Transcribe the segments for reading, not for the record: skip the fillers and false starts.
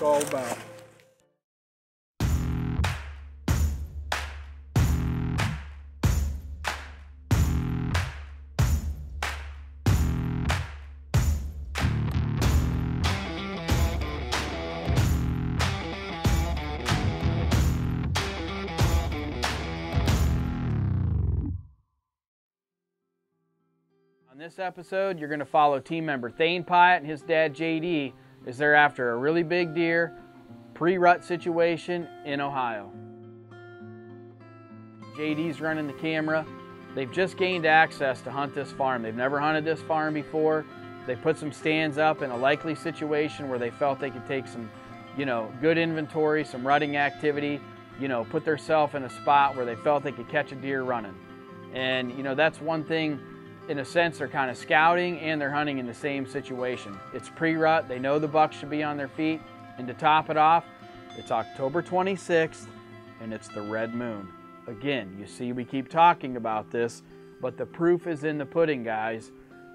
it's all about. On this episode, you're going to follow team member Thane Piatt and his dad JD as they're after a really big deer pre-rut situation in Ohio. JD's running the camera. They've just gained access to hunt this farm. They've never hunted this farm before. They put some stands up in a likely situation where they felt they could take some, good inventory, some rutting activity, put themselves in a spot where they felt they could catch a deer running. And, that's one thing. In a sense, they're kind of scouting and they're hunting in the same situation. It's pre-rut, they know the buck should be on their feet, and to top it off, it's October 26th and it's the red moon. Again, you see we keep talking about this, but the proof is in the pudding, guys.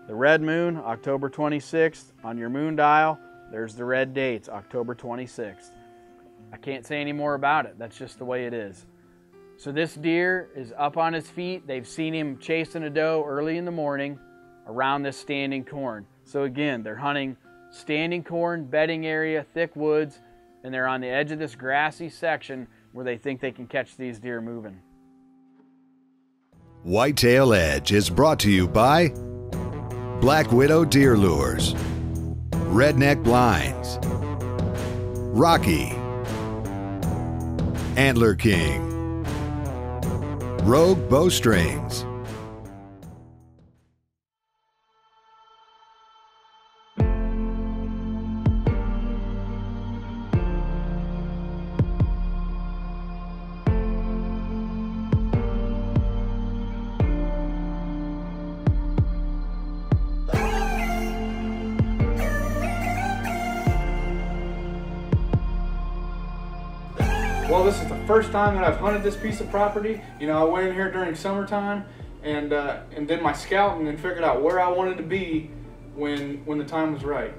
The red moon, October 26th, on your moon dial, there's the red dates, October 26th. I can't say any more about it, that's just the way it is. So this deer is up on his feet. They've seen him chasing a doe early in the morning around this standing corn. So again, they're hunting standing corn, bedding area, thick woods, and they're on the edge of this grassy section where they think they can catch these deer moving. Whitetail Edge is brought to you by Black Widow Deer Lures, Redneck Blinds, Rocky, Antler King, Rogue Bowstrings. Well, this is the first time that I've hunted this piece of property. I went in here during summertime and did my scouting and figured out where I wanted to be when the time was right.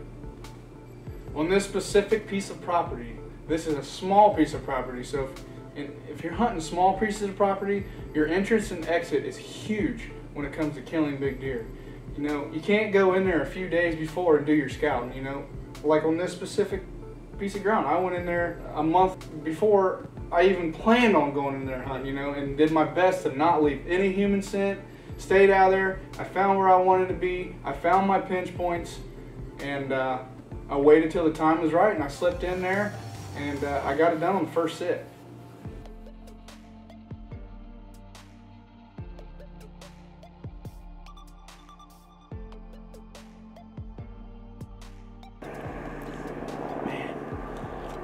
On this specific piece of property, this is a small piece of property, so if you're hunting small pieces of property, your entrance and exit is huge when it comes to killing big deer. You can't go in there a few days before and do your scouting, Like on this specific piece of ground, I went in there a month before I even planned on going in there hunting, and did my best to not leave any human scent. Stayed out there. I found where I wanted to be. I found my pinch points, and I waited till the time was right, and I slipped in there, and I got it done on the first sit.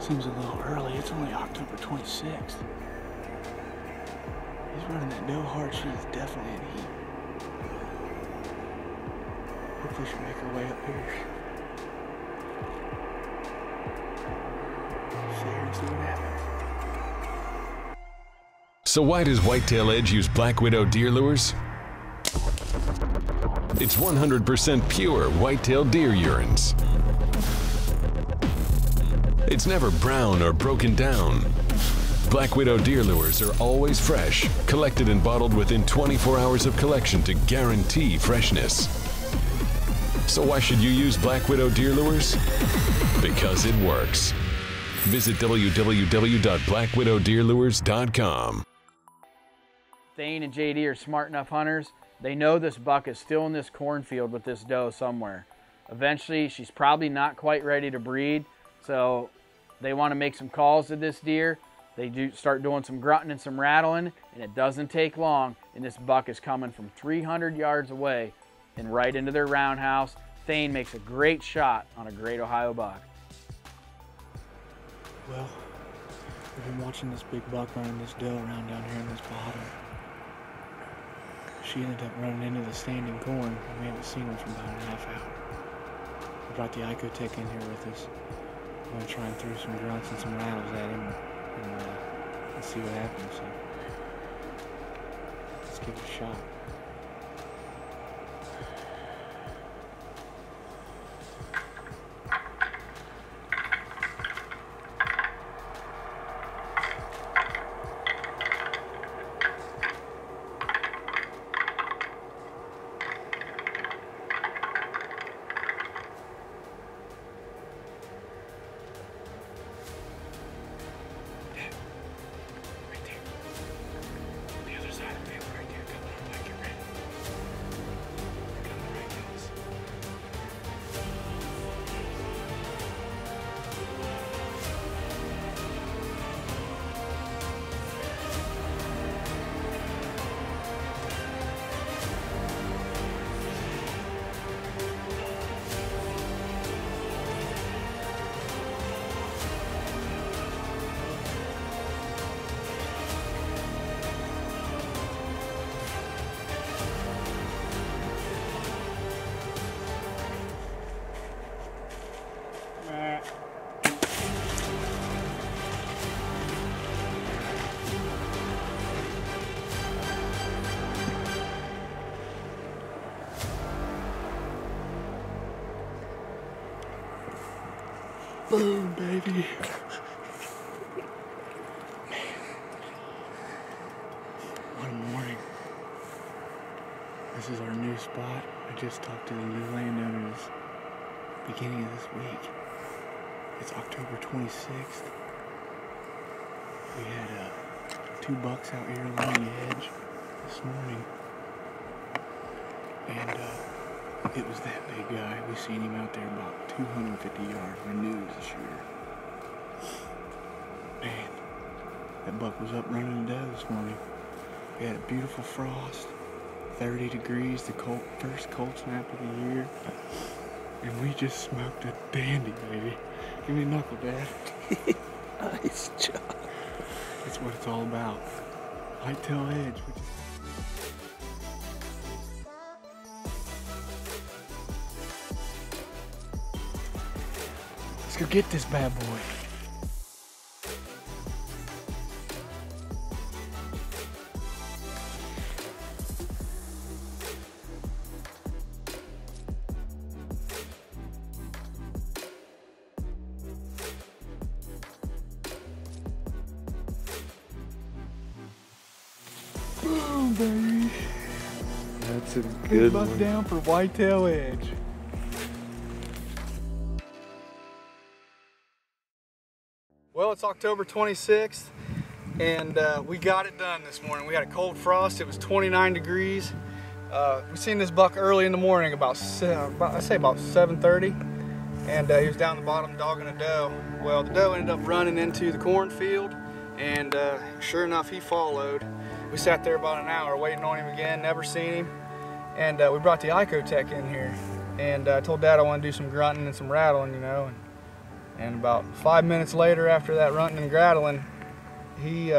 Seems a little early. It's only October 26th. He's running that doe hard. She's definitely in heat. Hopefully she'll make her way up here. Sit here and see what happens. So why does Whitetail Edge use Black Widow deer lures? It's 100% pure whitetail deer urines. It's never brown or broken down. Black Widow deer lures are always fresh, collected and bottled within 24 hours of collection to guarantee freshness. So why should you use Black Widow deer lures? Because it works. Visit www.blackwidowdeerlures.com. Thane and JD are smart enough hunters. They know this buck is still in this cornfield with this doe somewhere. Eventually, she's probably not quite ready to breed, so they want to make some calls to this deer. They do start doing some grunting and some rattling, and it doesn't take long, and this buck is coming from 300 yards away and right into their roundhouse. Thane makes a great shot on a great Ohio buck. Well, we've been watching this big buck running this doe around down here in this bottom. She ended up running into the standing corn, and we haven't seen her for about a half hour. We brought the Icotech in here with us. I'm going to try and throw some grunts and some rattles at him and see what happens. So let's give it a shot. Boom, baby. What a morning. This is our new spot. I just talked to the new landowners beginning of this week. It's October 26th. We had 2 bucks out here along the edge this morning. And it was that big guy. We seen him out there about 250 yards. We knew he was a shooter. Man, that buck was up running the doe this morning. We had a beautiful frost, 30 degrees, the first cold snap of the year. And we just smoked a dandy, baby. Give me a knuckle, Dad. Nice job. That's what it's all about. Whitetail edge. Let's go get this bad boy. Boom, baby. That's a Good good buck one. down for whitetail edge. Well, it's October 26th, and we got it done this morning. We had a cold frost. It was 29 degrees. We seen this buck early in the morning, about 7:30, and he was down the bottom dogging a doe. Well, the doe ended up running into the cornfield, and sure enough, he followed. We sat there about an hour waiting on him again, never seen him, and we brought the Icotech in here, and I told Dad I want to do some grunting and some rattling, you know. And about 5 minutes later, after that runting and rattling, he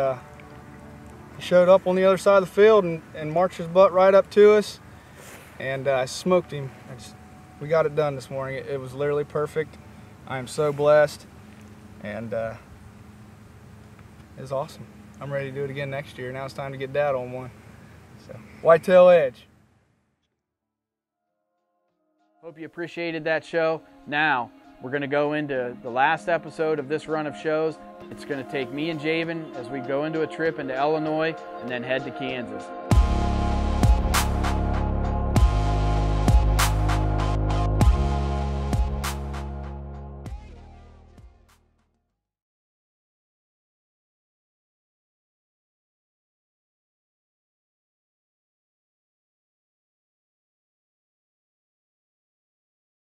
showed up on the other side of the field and marched his butt right up to us, and I smoked him. We got it done this morning. It was literally perfect. I am so blessed, and it was awesome. I'm ready to do it again next year. Now it's time to get Dad on one. So, whitetail edge. Hope you appreciated that show. Now, we're going to go into the last episode of this run of shows. It's going to take me and Javen as we go into a trip into Illinois and then head to Kansas.